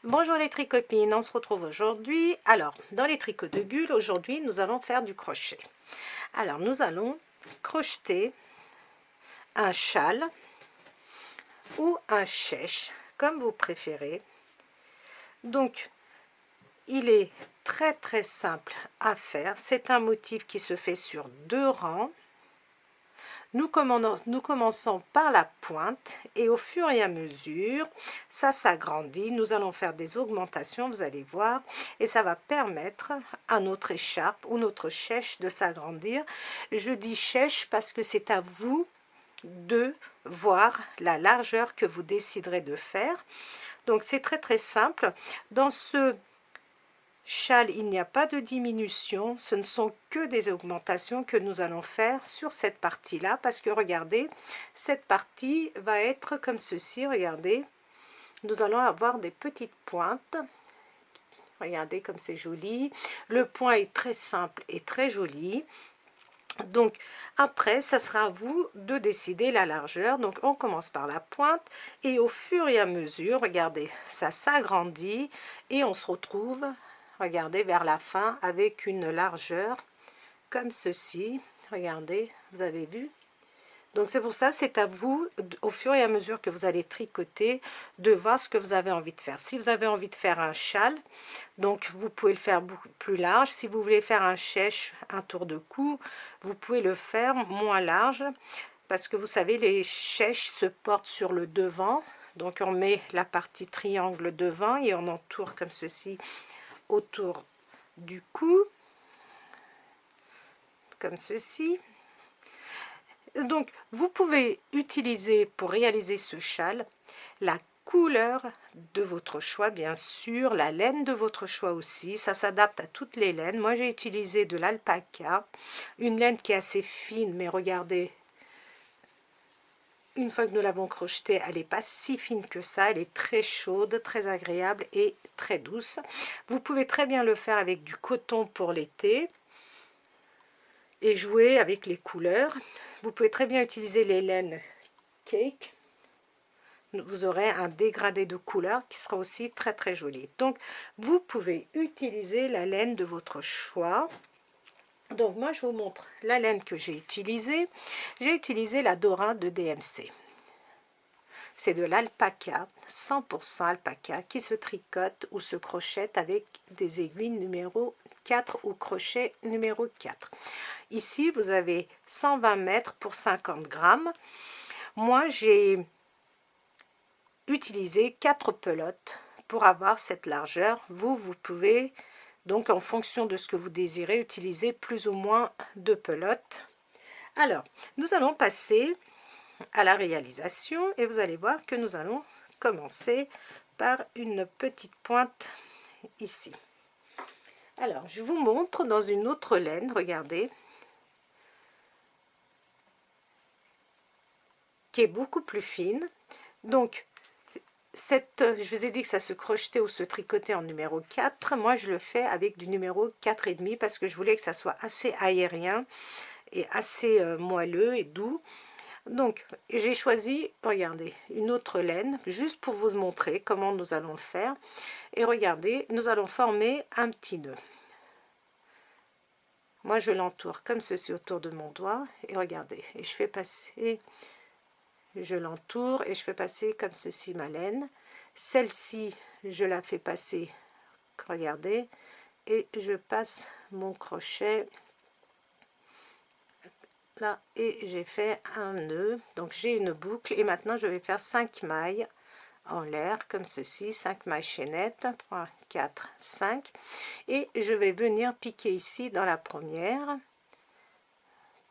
Bonjour les tricopines, on se retrouve aujourd'hui. Alors, dans les tricots de Gull, aujourd'hui, nous allons faire du crochet. Alors, nous allons crocheter un châle ou un chèche, comme vous préférez. Donc, il est très simple à faire. C'est un motif qui se fait sur 2 rangs. Nous commençons par la pointe et au fur et à mesure, ça s'agrandit. Nous allons faire des augmentations, vous allez voir, et ça va permettre à notre écharpe ou notre chèche de s'agrandir. Je dis chèche parce que c'est à vous de voir la largeur que vous déciderez de faire. Donc c'est très simple. Dans ce châle, il n'y a pas de diminution, ce ne sont que des augmentations que nous allons faire sur cette partie-là, parce que regardez, cette partie va être comme ceci, regardez, nous allons avoir des petites pointes, regardez comme c'est joli, le point est très simple et très joli. Donc après, ça sera à vous de décider la largeur. Donc on commence par la pointe et au fur et à mesure, regardez, ça s'agrandit et on se retrouve, regardez, vers la fin avec une largeur comme ceci. Regardez, vous avez vu? Donc c'est pour ça, c'est à vous, au fur et à mesure que vous allez tricoter, de voir ce que vous avez envie de faire. Si vous avez envie de faire un châle, donc vous pouvez le faire beaucoup plus large. Si vous voulez faire un chèche, un tour de cou, vous pouvez le faire moins large, parce que vous savez, les chèches se portent sur le devant. Donc on met la partie triangle devant et on entoure comme ceci autour du cou, comme ceci. Donc, vous pouvez utiliser pour réaliser ce châle la couleur de votre choix, bien sûr, la laine de votre choix aussi. Ça s'adapte à toutes les laines. Moi, j'ai utilisé de l'alpaca, une laine qui est assez fine, mais regardez, une fois que nous l'avons crochetée, elle n'est pas si fine que ça. Elle est très chaude, très agréable et très douce. Vous pouvez très bien le faire avec du coton pour l'été et jouer avec les couleurs. Vous pouvez très bien utiliser les laines cake. Vous aurez un dégradé de couleur qui sera aussi très joli. Donc vous pouvez utiliser la laine de votre choix. Donc moi je vous montre la laine que j'ai utilisée. J'ai utilisé la Dora de DMC. C'est de l'alpaca, 100% alpaca, qui se tricote ou se crochette avec des aiguilles numéro 4 ou crochet numéro 4. Ici, vous avez 120 mètres pour 50 grammes. Moi, j'ai utilisé 4 pelotes pour avoir cette largeur. Vous pouvez, donc en fonction de ce que vous désirez, utiliser plus ou moins de pelotes. Alors, nous allons passer à la réalisation et vous allez voir que nous allons commencer par une petite pointe ici. Alors, je vous montre dans une autre laine, regardez, qui est beaucoup plus fine. Donc, je vous ai dit que ça se crochetait ou se tricotait en numéro 4. Moi, je le fais avec du numéro 4,5 parce que je voulais que ça soit assez aérien et assez moelleux et doux. Donc, j'ai choisi, regardez, une autre laine, juste pour vous montrer comment nous allons le faire. Et regardez, nous allons former un petit nœud. Moi, je l'entoure comme ceci autour de mon doigt. Et regardez, et je fais passer, je l'entoure et je fais passer comme ceci ma laine. Celle-ci, je la fais passer, regardez, et je passe mon crochet là et j'ai fait un nœud. Donc j'ai une boucle et maintenant je vais faire 5 mailles en l'air comme ceci, 5 mailles chaînettes, 3 4 5, et je vais venir piquer ici dans la première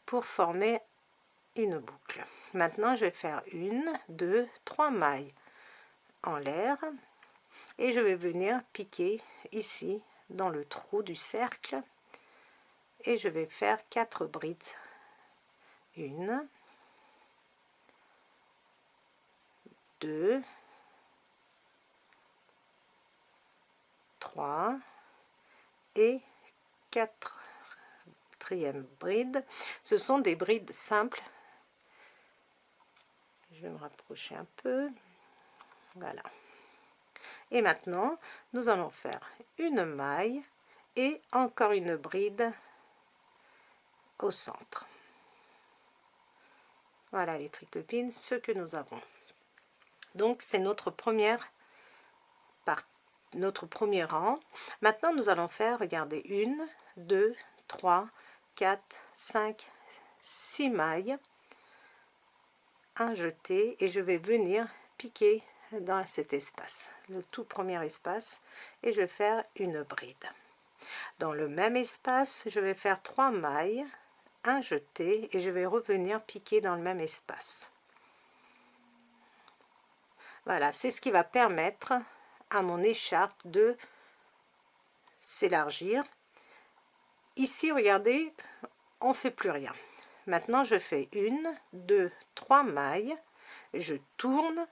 pour former une boucle. Maintenant je vais faire 1 2 3 mailles en l'air et je vais venir piquer ici dans le trou du cercle et je vais faire 4 brides. 1 2 3 et 4e bride. Ce sont des brides simples. Je vais me rapprocher un peu, voilà, Et maintenant nous allons faire une maille et encore une bride au centre. Voilà les tricopines, ce que nous avons. Donc c'est notre notre premier rang. Maintenant nous allons faire, regardez, 1, 2, 3, 4, 5, 6 mailles, un jeté, et je vais venir piquer dans cet espace, le tout premier espace, et je vais faire une bride. Dans le même espace, je vais faire 3 mailles, un jeté, et je vais revenir piquer dans le même espace. Voilà, c'est ce qui va permettre à mon écharpe de s'élargir. Ici, regardez, on fait plus rien. Maintenant, je fais 1, 2, 3 mailles, je tourne,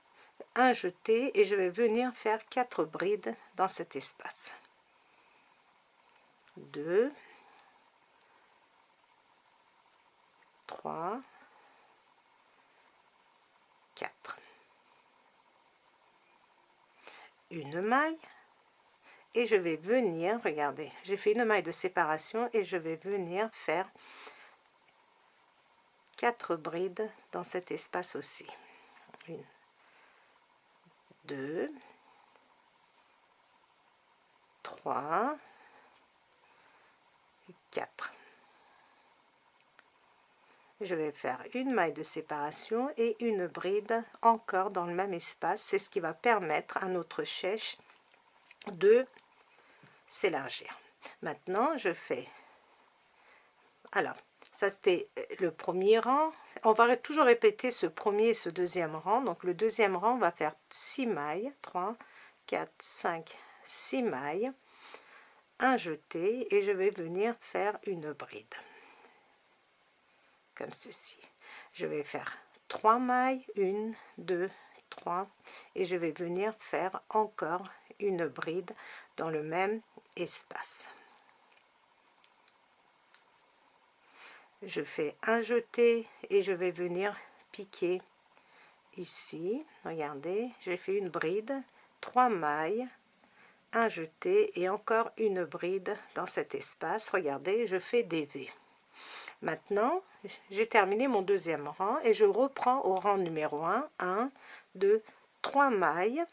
un jeté, et je vais venir faire 4 brides dans cet espace. 2, 3, 4. Une maille, et je vais venir, regardez, j'ai fait une maille de séparation et je vais venir faire 4 brides dans cet espace aussi. 1, 2, 3, 4. Je vais faire une maille de séparation et une bride encore dans le même espace. C'est ce qui va permettre à notre chèche de s'élargir. Maintenant, je fais... Alors, ça c'était le premier rang. On va toujours répéter ce premier et ce deuxième rang. Donc, le deuxième rang, on va faire 6 mailles. 3, 4, 5, 6 mailles. Un jeté et je vais venir faire une bride. Comme ceci. Je vais faire 3 mailles, 1, 2, 3, et je vais venir faire encore une bride dans le même espace. Je fais un jeté et je vais venir piquer ici. Regardez, j'ai fait une bride, 3 mailles, un jeté et encore une bride dans cet espace. Regardez, je fais des V. Maintenant, j'ai terminé mon deuxième rang et je reprends au rang numéro 1, 1, 2, 3 mailles,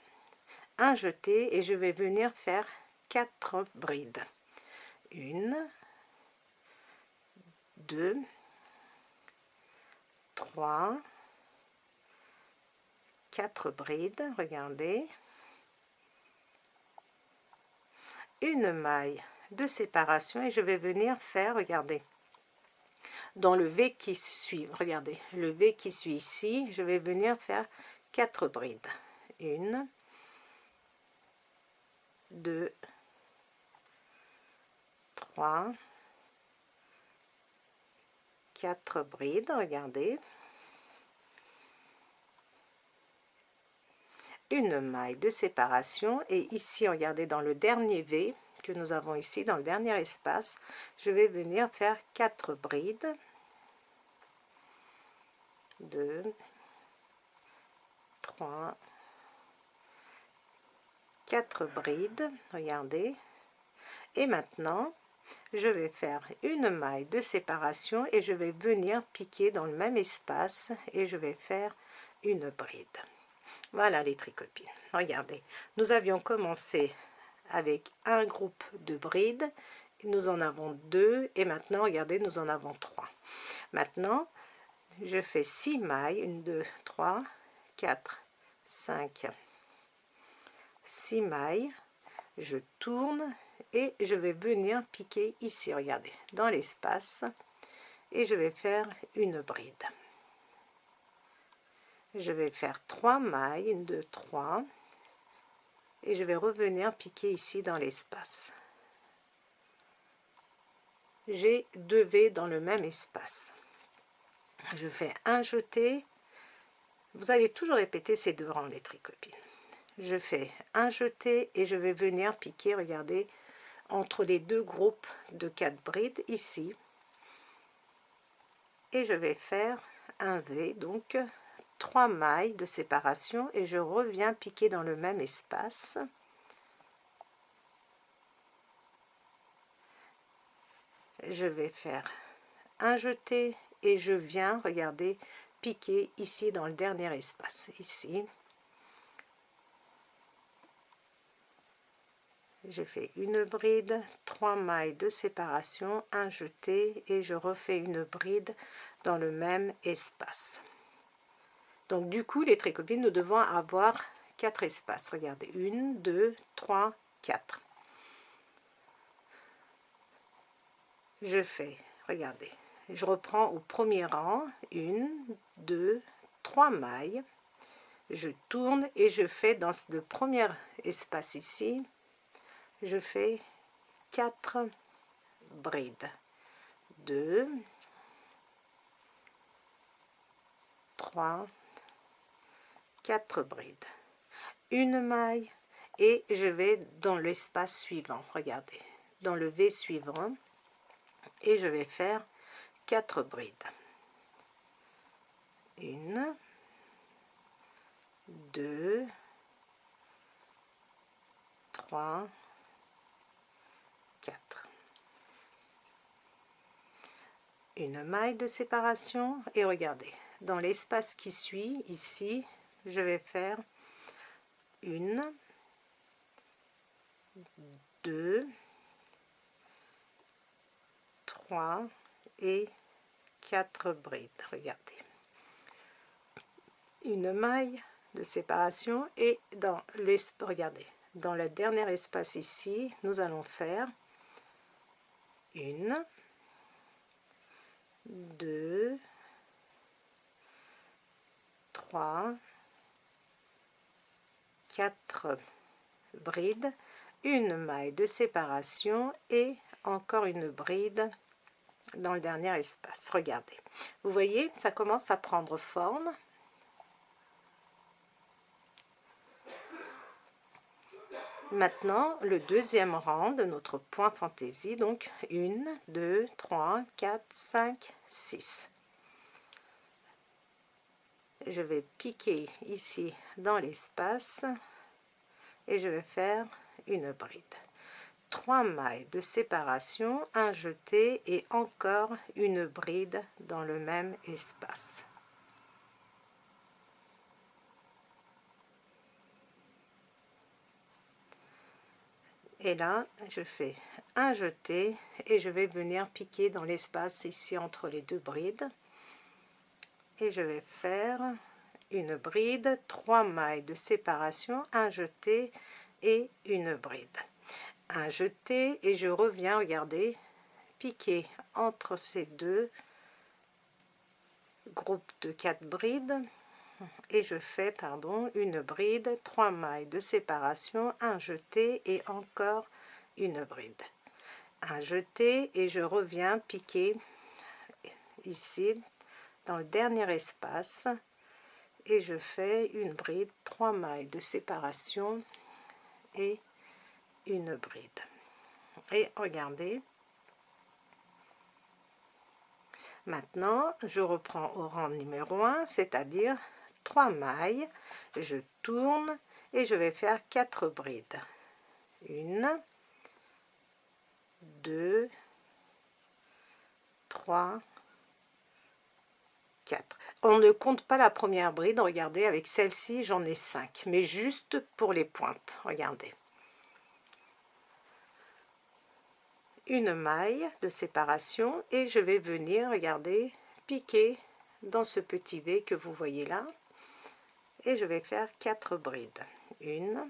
un jeté, et je vais venir faire 4 brides. 1, 2, 3, 4 brides, regardez. Une maille de séparation et je vais venir faire, regardez, dans le V qui suit, regardez, le V qui suit ici, je vais venir faire 4 brides. 1, 2, 3, 4 brides, regardez. Une maille de séparation et ici, regardez, dans le dernier V que nous avons ici, dans le dernier espace, je vais venir faire 4 brides. 2, 3, 4 brides, regardez. Et maintenant, je vais faire une maille de séparation et je vais venir piquer dans le même espace et je vais faire une bride. Voilà les tricopines. Regardez, nous avions commencé avec un groupe de brides, nous en avons 2 et maintenant, regardez, nous en avons 3. Maintenant, je fais 6 mailles, 1, 2, 3, 4, 5, 6 mailles, je tourne et je vais venir piquer ici, regardez, dans l'espace et je vais faire une bride. Je vais faire 3 mailles, 1, 2, 3 et je vais revenir piquer ici dans l'espace. J'ai 2 V dans le même espace. Je fais un jeté. Vous allez toujours répéter ces 2 rangs, les tricopines. Je fais un jeté et je vais venir piquer, regardez, entre les 2 groupes de 4 brides ici. Et je vais faire un V, donc 3 mailles de séparation et je reviens piquer dans le même espace. je vais faire un jeté et je viens, regardez, piquer ici dans le dernier espace, ici. Je fais une bride, 3 mailles de séparation, un jeté et je refais une bride dans le même espace. Donc du coup, les tricopines, nous devons avoir 4 espaces. Regardez, 1, 2, 3, 4. Je fais, regardez, je reprends au premier rang, 1, 2, 3 mailles. Je tourne et je fais dans le premier espace ici, je fais 4 brides. 2, 3, 4 brides. Une maille et je vais dans l'espace suivant. Regardez, dans le V suivant et je vais faire 4 brides. 1, 2, 3, 4. Une maille de séparation et regardez, dans l'espace qui suit ici, je vais faire 1, 2, 3 et 4 brides. Regardez, une maille de séparation et dans l'espace, regardez, dans le dernier espace ici, nous allons faire 1, 2, 3, 4 brides, une maille de séparation et encore une bride dans le dernier espace. Regardez, vous voyez, ça commence à prendre forme. Maintenant, le deuxième rang de notre point fantaisie, donc 1, 2, 3, 4, 5, 6. Je vais piquer ici dans l'espace et je vais faire une bride. 3 mailles de séparation, un jeté et encore une bride dans le même espace. Et là, je fais un jeté et je vais venir piquer dans l'espace ici entre les deux brides. Et je vais faire une bride, 3 mailles de séparation, un jeté et une bride. Un jeté et je reviens, regardez, piquer entre ces deux groupes de 4 brides et je fais, pardon, une bride, 3 mailles de séparation, un jeté et encore une bride. Un jeté et je reviens piquer ici dans le dernier espace et je fais une bride, 3 mailles de séparation et une bride. Et regardez, maintenant je reprends au rang numéro 1, c'est-à-dire 3 mailles, je tourne et je vais faire 4 brides. 1, 2, 3, 4. On ne compte pas la première bride, regardez, avec celle-ci j'en ai 5, mais juste pour les pointes, regardez. Une maille de séparation et je vais venir, regardez, piquer dans ce petit V que vous voyez là et je vais faire 4 brides. 1,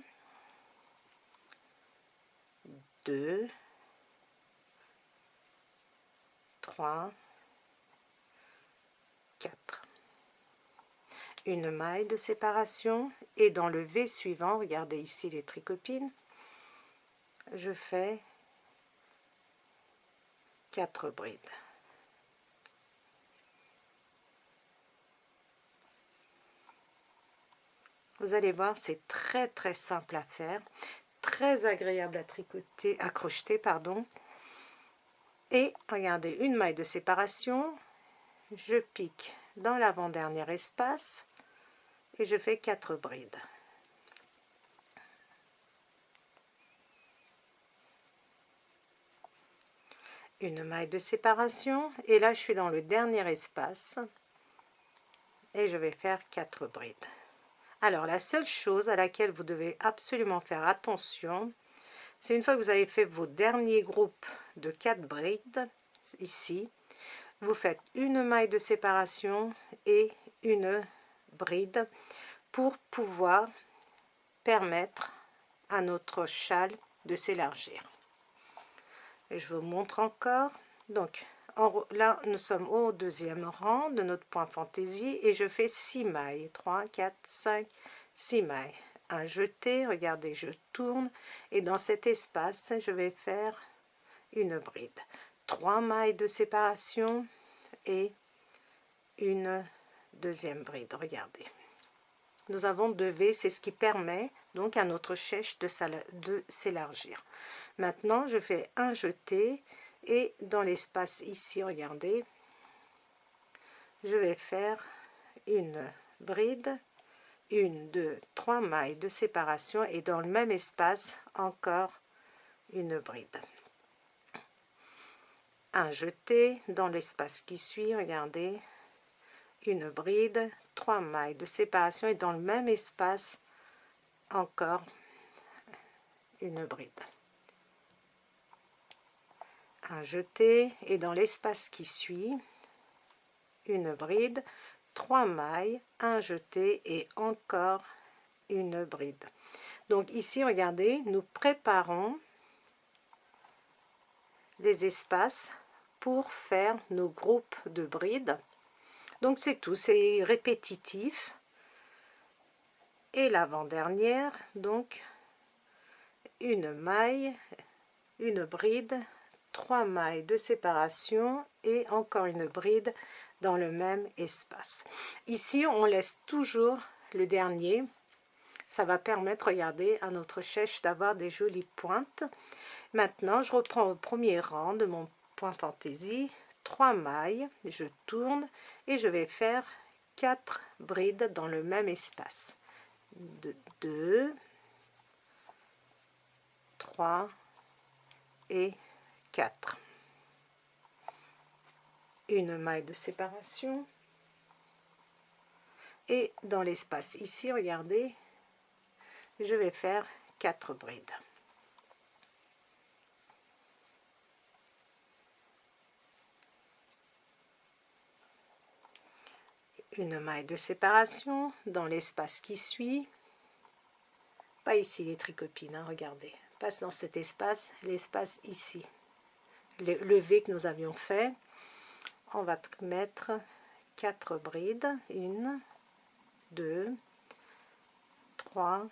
2, 3, 4. Une maille de séparation et dans le V suivant, regardez ici les tricopines, je fais 4 brides. Vous allez voir, c'est très simple à faire, très agréable à tricoter, à crocheter, pardon. Et regardez, une maille de séparation, je pique dans l'avant-dernier espace et je fais 4 brides. une maille de séparation, et là je suis dans le dernier espace et je vais faire 4 brides. Alors la seule chose à laquelle vous devez absolument faire attention, c'est une fois que vous avez fait vos derniers groupes de 4 brides, ici, vous faites une maille de séparation et une bride pour pouvoir permettre à notre châle de s'élargir. Et je vous montre encore. Donc là nous sommes au deuxième rang de notre point fantaisie et je fais 6 mailles, 3 4 5 6 mailles, un jeté, regardez, je tourne et dans cet espace je vais faire une bride, 3 mailles de séparation et une deuxième bride. Regardez, nous avons 2 V, c'est ce qui permet donc à notre chèche de s'élargir. Maintenant je fais un jeté et dans l'espace ici, regardez, je vais faire une bride, 1 2 3 mailles de séparation et dans le même espace encore une bride, un jeté dans l'espace qui suit, regardez, une bride, 3 mailles de séparation et dans le même espace encore une bride, un jeté et dans l'espace qui suit une bride, 3 mailles, un jeté et encore une bride. Donc ici regardez, nous préparons les espaces pour faire nos groupes de brides. Donc c'est tout, c'est répétitif. Et l'avant-dernière, donc une maille, une bride, 3 mailles de séparation et encore une bride dans le même espace. Ici on laisse toujours le dernier, ça va permettre, regardez, à notre chèche d'avoir des jolies pointes. Maintenant je reprends au premier rang de mon point fantaisie, 3 mailles, je tourne et je vais faire 4 brides dans le même espace, 2 3 et 4, une maille de séparation et dans l'espace ici, regardez, je vais faire 4 brides, une maille de séparation dans l'espace qui suit, pas ici les tricopines, hein, regardez, passe dans cet espace, l'espace ici, le V que nous avions fait, on va mettre 4 brides, 1 2 3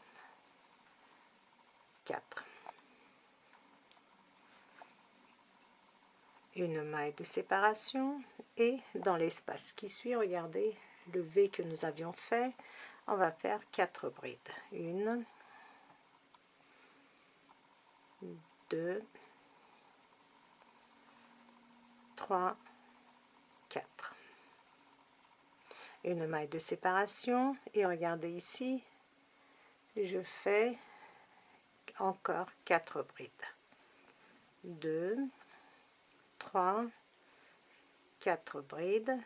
4, une maille de séparation et dans l'espace qui suit, regardez le V que nous avions fait, on va faire 4 brides, 1 2 3 4, une maille de séparation et regardez ici, je fais encore 4 brides, 2 3 4 brides,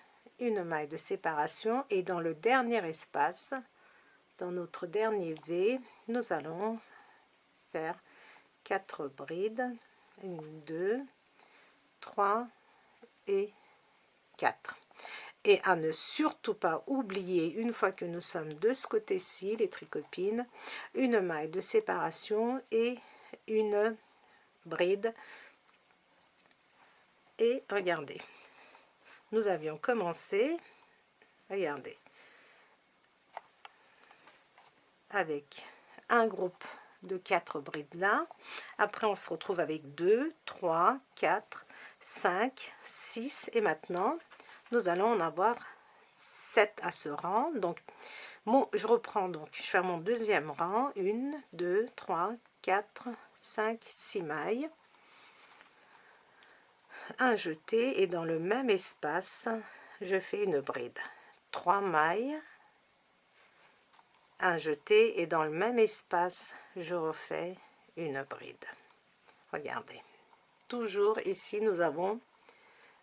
une maille de séparation et dans le dernier espace, dans notre dernier V, nous allons faire 4 brides, 1 2 3 et 4. Et à ne surtout pas oublier, une fois que nous sommes de ce côté-ci, les tricopines, une maille de séparation et une bride. Et regardez, nous avions commencé, regardez, avec un groupe de 4 brides là, après on se retrouve avec 2 3 4 5 6 et maintenant nous allons en avoir 7 à ce rang. Donc je reprends, donc je fais mon deuxième rang, 1 2 3 4 5 6 mailles, un jeté et dans le même espace je fais une bride, 3 mailles, un jeté et dans le même espace je refais une bride. Regardez, toujours ici nous avons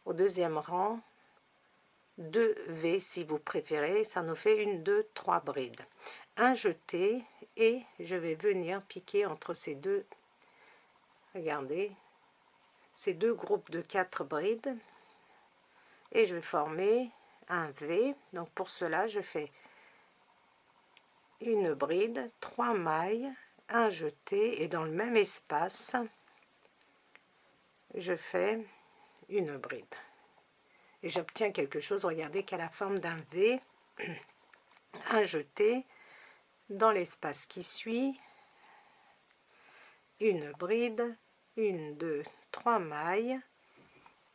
au deuxième rang 2 V si vous préférez, ça nous fait 1, 2, 3 brides. Un jeté et je vais venir piquer entre ces deux, regardez, ces deux groupes de 4 brides et je vais former un V. Donc pour cela je fais une bride, 3 mailles, un jeté et dans le même espace je fais une bride et j'obtiens quelque chose, regardez, qui a la forme d'un V. Un jeté, dans l'espace qui suit une bride, 1, 2, 3 mailles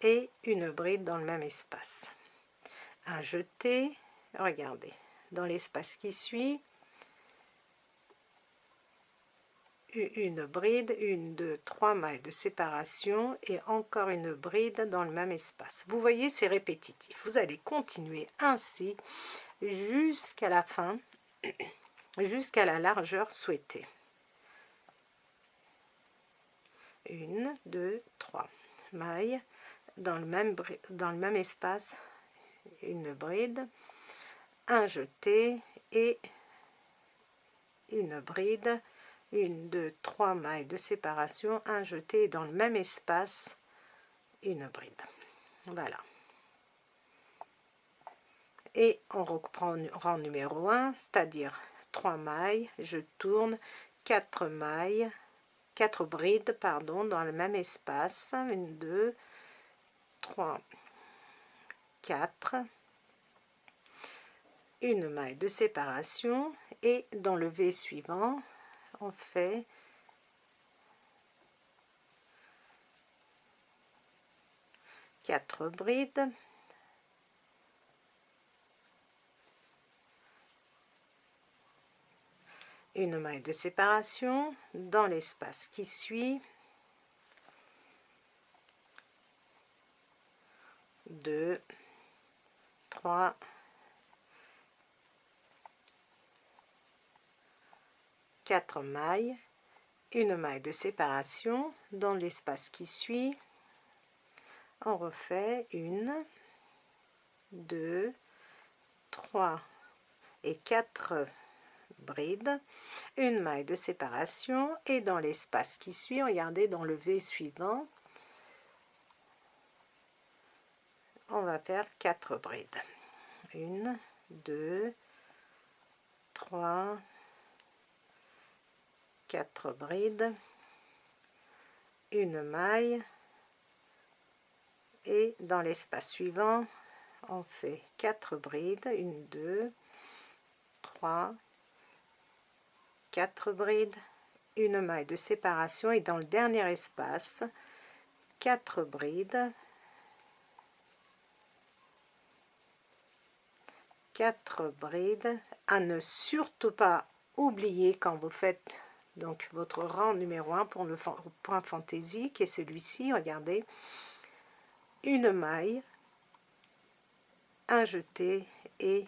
et une bride dans le même espace. Un jeté, regardez, dans l'espace qui suit une bride, 1, 2, 3 mailles de séparation et encore une bride dans le même espace. Vous voyez, c'est répétitif. Vous allez continuer ainsi jusqu'à la fin, jusqu'à la largeur souhaitée. 1, 2, 3 mailles dans le même espace, une bride, un jeté et une bride, 1, 2, 3 mailles de séparation, un jeté dans le même espace, une bride. Voilà. Et on reprend rang numéro 1, c'est-à-dire 3 mailles, je tourne, 4 mailles, 4 brides, pardon, dans le même espace, 1, 2, 3, 4, une maille de séparation et dans le V suivant, on fait quatre brides, une maille de séparation dans l'espace qui suit, 2, 3, 4 mailles, une maille de séparation dans l'espace qui suit, on refait 1, 2, 3 et 4 brides, une maille de séparation et dans l'espace qui suit, regardez, dans le V suivant, on va faire 4 brides, 1, 2, 3, 4 brides, une maille et dans l'espace suivant on fait 4 brides, 1, 2, 3, 4 brides, une maille de séparation et dans le dernier espace 4 brides, 4 brides, à ne surtout pas oublier quand vous faites donc votre rang numéro 1 pour le point fantaisie qui est celui-ci, regardez, une maille, un jeté et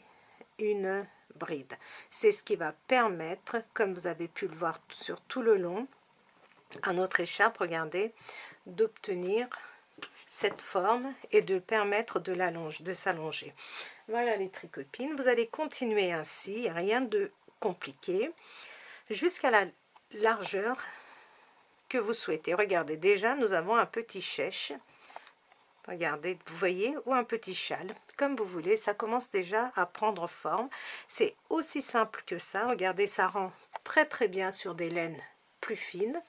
une bride. C'est ce qui va permettre, comme vous avez pu le voir sur tout le long, à notre écharpe, regardez, d'obtenir cette forme et de permettre de s'allonger. Voilà les tricopines, vous allez continuer ainsi, rien de compliqué, jusqu'à la largeur que vous souhaitez. Regardez, déjà nous avons un petit chèche, regardez, vous voyez, ou un petit châle, comme vous voulez, ça commence déjà à prendre forme. C'est aussi simple que ça, regardez, ça rend très bien sur des laines plus fines.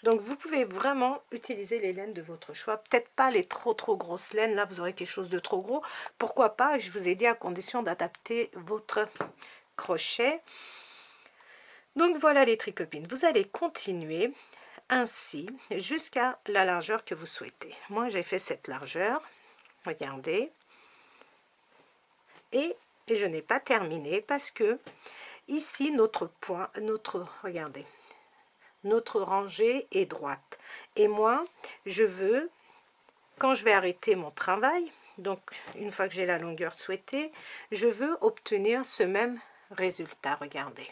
Donc vous pouvez vraiment utiliser les laines de votre choix, peut-être pas les trop grosses laines, là vous aurez quelque chose de trop gros, pourquoi pas, je vous ai dit à condition d'adapter votre crochet. Donc voilà les tricopines, vous allez continuer ainsi jusqu'à la largeur que vous souhaitez. Moi j'ai fait cette largeur, regardez, et je n'ai pas terminé parce que ici notre point, regardez, notre rangée est droite et moi je veux, quand je vais arrêter mon travail, donc une fois que j'ai la longueur souhaitée, je veux obtenir ce même résultat, regardez.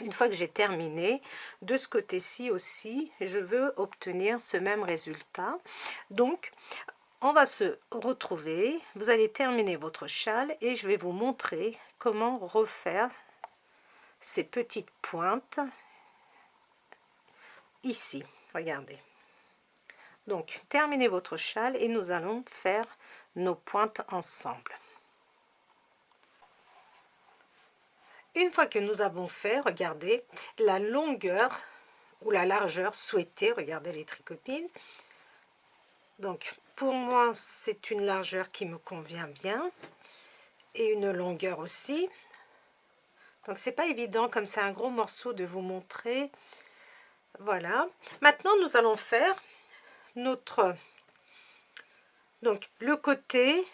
Une fois que j'ai terminé, de ce côté-ci aussi, je veux obtenir ce même résultat. Donc, on va se retrouver. Vous allez terminer votre châle et je vais vous montrer comment refaire ces petites pointes ici. Regardez. Donc, terminez votre châle et nous allons faire nos pointes ensemble. Une fois que nous avons fait, regardez, la longueur ou la largeur souhaitée, regardez les tricopines. Donc, pour moi, c'est une largeur qui me convient bien et une longueur aussi. Donc, c'est pas évident, comme c'est un gros morceau, de vous montrer. Voilà. Maintenant, nous allons faire notre... Donc, le côté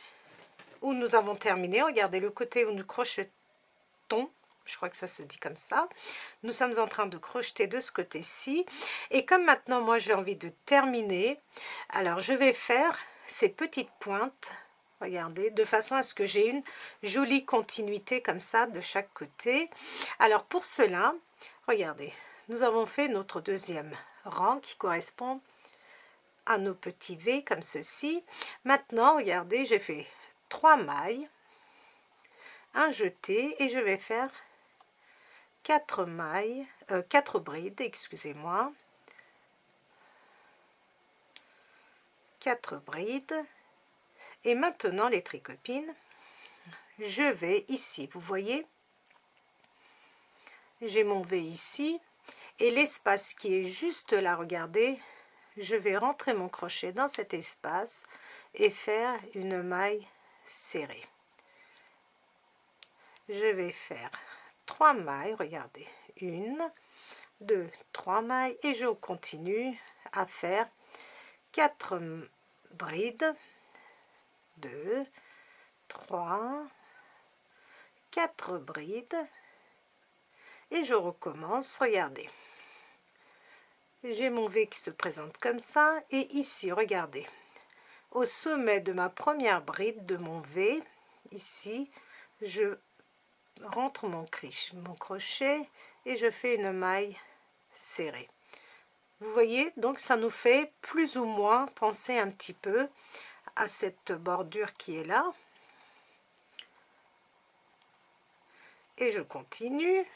où nous avons terminé, regardez, le côté où nous crochetons, je crois que ça se dit comme ça. Nous sommes en train de crocheter de ce côté-ci. Et comme maintenant, moi, j'ai envie de terminer, alors je vais faire ces petites pointes, regardez, de façon à ce que j'ai une jolie continuité comme ça de chaque côté. Alors, pour cela, regardez, nous avons fait notre deuxième rang qui correspond à nos petits V comme ceci. Maintenant, regardez, j'ai fait 3 mailles, un jeté et je vais faire 4 mailles, 4 brides, excusez-moi, 4 brides. Et maintenant les tricopines, je vais ici, vous voyez, j'ai mon V ici et l'espace qui est juste là, regardez, je vais rentrer mon crochet dans cet espace et faire une maille serrée. Je vais faire 3 mailles, regardez, 1, 2, 3 mailles et je continue à faire 4 brides, 2, 3, 4 brides et je recommence, regardez. J'ai mon V qui se présente comme ça et ici, regardez, au sommet de ma première bride de mon V, ici, je rentre mon crochet et je fais une maille serrée. Vous voyez, donc ça nous fait plus ou moins penser un petit peu à cette bordure qui est là. Et je continue,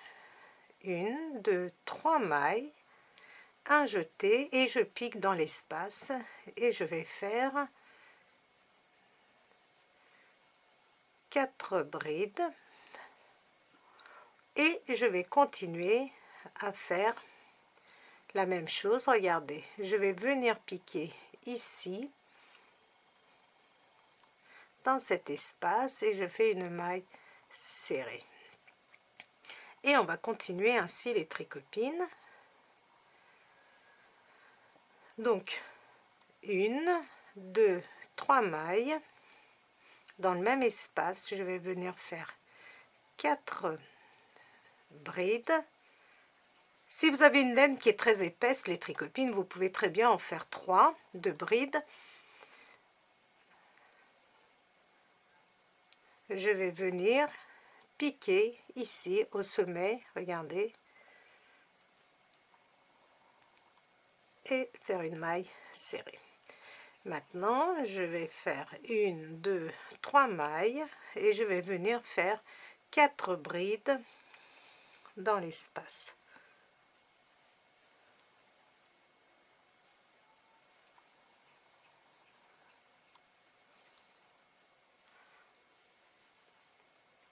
1, 2, 3 mailles, un jeté et je pique dans l'espace et je vais faire 4 brides et je vais continuer à faire la même chose. Regardez, je vais venir piquer ici dans cet espace et je fais une maille serrée et on va continuer ainsi les tricopines. Donc 1, 2, 3 mailles dans le même espace, je vais venir faire 4 brides. Si vous avez une laine qui est très épaisse, les tricopines, vous pouvez très bien en faire 3 de brides. Je vais venir piquer ici au sommet, regardez, et faire une maille serrée. Maintenant, je vais faire 1, 2, 3 mailles et je vais venir faire 4 brides dans l'espace.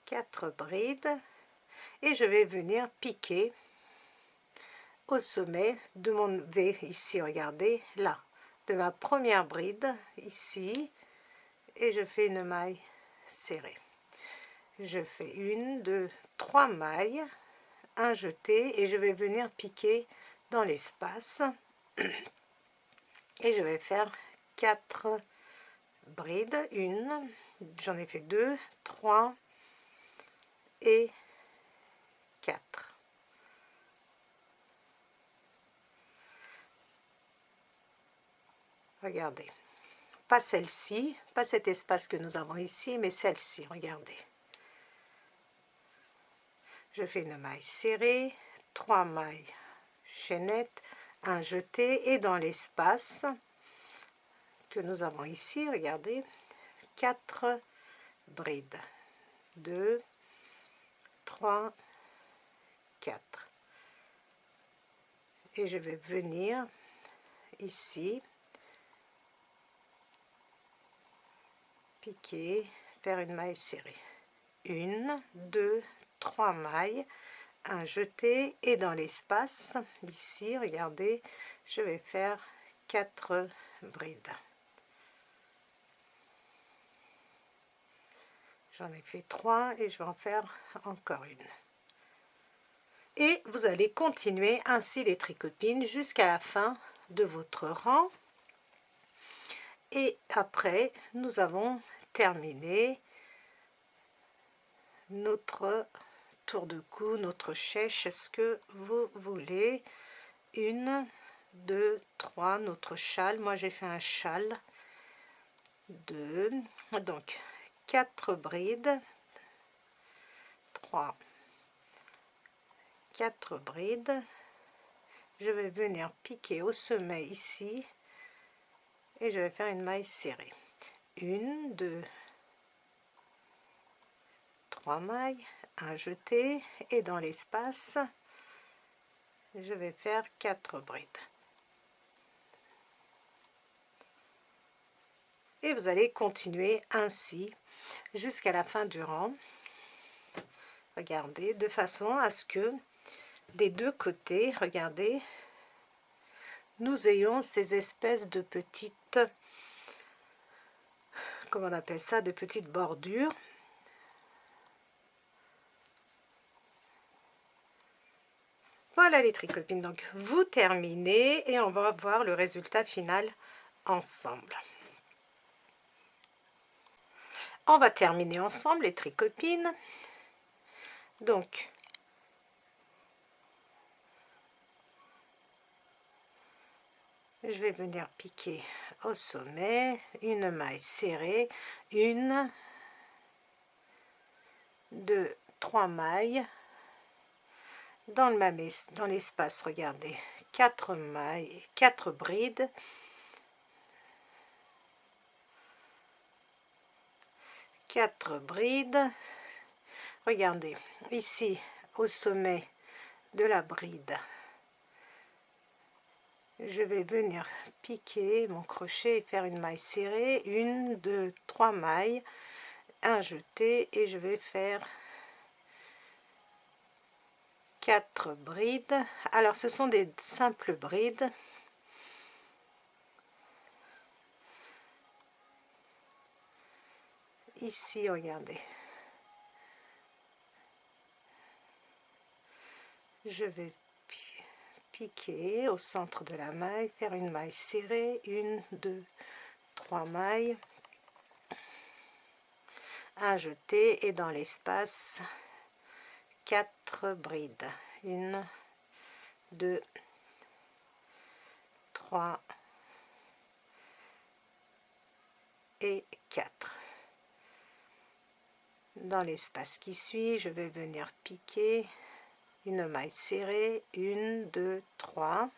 Quatre brides et je vais venir piquer au sommet de mon V ici, regardez, là, de ma première bride ici et je fais une maille serrée. Je fais 1, 2, 3 mailles, un jeté et je vais venir piquer dans l'espace et je vais faire 4 brides, 1, j'en ai fait 2, 3 et 4. Regardez, pas celle-ci, pas cet espace que nous avons ici, mais celle-ci, regardez. Je fais une maille serrée, 3 mailles chaînettes, un jeté, et dans l'espace que nous avons ici, regardez, 4 brides, 2, 3, 4, et je vais venir ici, piquer, faire une maille serrée, 1, 2, 3 mailles, un jeté, et dans l'espace ici, regardez, je vais faire 4 brides. J'en ai fait 3 et je vais en faire encore une. Et vous allez continuer ainsi les tricotines jusqu'à la fin de votre rang. Et après, nous avons terminé notre tour de cou, notre chèche, ce que vous voulez. 1, 2, 3, notre châle. Moi, j'ai fait un châle. 2, donc 4 brides. 3, 4 brides. Je vais venir piquer au sommet ici. Et je vais faire une maille serrée. 1, 2, 3 mailles, un jeté, et dans l'espace je vais faire 4 brides. Et vous allez continuer ainsi jusqu'à la fin du rang. Regardez, de façon à ce que des deux côtés, regardez, nous ayons ces espèces de petites, comment on appelle ça, de petites bordures. Voilà les tricopines, donc vous terminez et on va voir le résultat final ensemble. On va terminer ensemble les tricopines. Donc, je vais venir piquer au sommet, une maille serrée, 1, 2, 3 mailles. Dans l'espace, regardez, 4 mailles, 4 brides, 4 brides. Regardez, ici, au sommet de la bride, je vais venir piquer mon crochet et faire une maille serrée, 1, 2, 3 mailles, un jeté, et je vais faire 4 brides. Alors ce sont des simples brides. Ici, regardez, je vais piquer au centre de la maille, faire une maille serrée, 1, 2, 3 mailles, un jeté, et dans l'espace 4 brides, 1, 2, 3 et 4. Dans l'espace qui suit, je vais venir piquer une maille serrée, 1, 2, 3.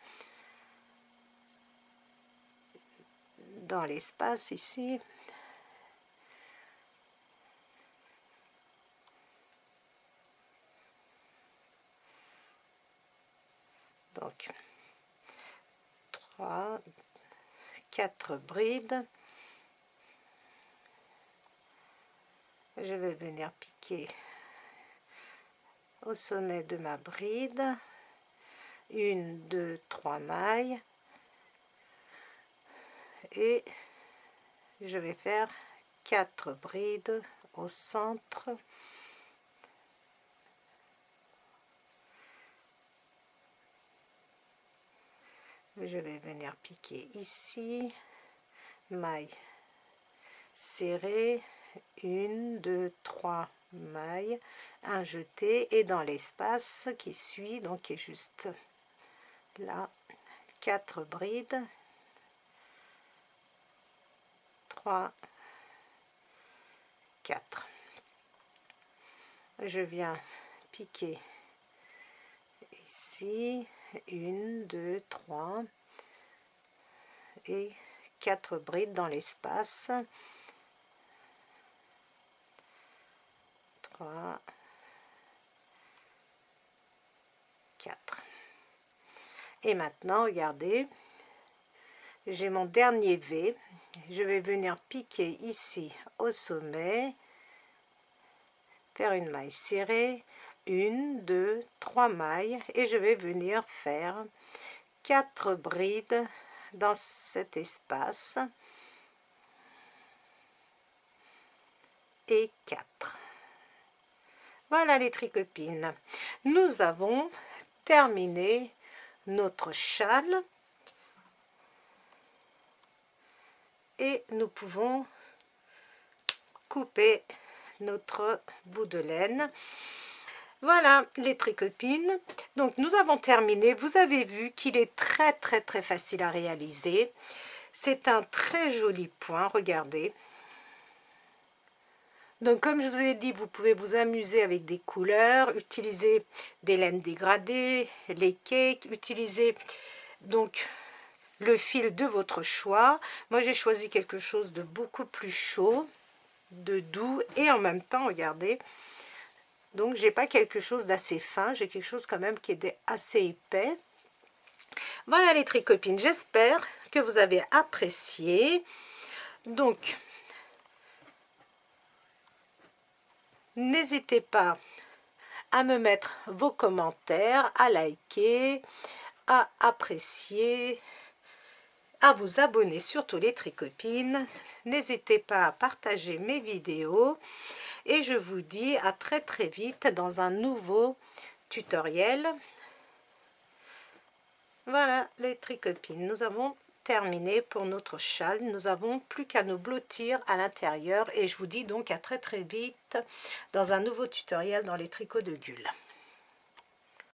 Dans l'espace ici, donc 3, 4 brides. Je vais venir piquer au sommet de ma bride, 1, 2, 3 mailles, et je vais faire 4 brides au centre. Je vais venir piquer ici, maille serrée, 1, 2, 3 mailles, un jeté, et dans l'espace qui suit, donc qui est juste là, 4 brides, 3, 4. Je viens piquer ici 1 2 3 et 4 brides dans l'espace. 3 4 et maintenant regardez, j'ai mon dernier V, je vais venir piquer ici au sommet, faire une maille serrée, 1 2 3 mailles, et je vais venir faire 4 brides dans cet espace et 4. Voilà les tricopines, nous avons terminé notre châle et nous pouvons couper notre bout de laine. Voilà les tricopines, donc nous avons terminé. Vous avez vu qu'il est très facile à réaliser. C'est un très joli point, regardez. Donc comme je vous ai dit, vous pouvez vous amuser avec des couleurs, utiliser des laines dégradées, les cakes, utiliser donc le fil de votre choix. Moi j'ai choisi quelque chose de beaucoup plus chaud, de doux, et en même temps, regardez, donc j'ai pas quelque chose d'assez fin, j'ai quelque chose quand même qui est assez épais. Voilà les tricopines, j'espère que vous avez apprécié. Donc n'hésitez pas à me mettre vos commentaires, à liker, à apprécier, à vous abonner, surtout les tricopines. N'hésitez pas à partager mes vidéos et je vous dis à très vite dans un nouveau tutoriel. Voilà les tricopines, nous avons terminé pour notre châle. Nous avons plus qu'à nous blottir à l'intérieur et je vous dis donc à très vite dans un nouveau tutoriel dans les tricots de Gul.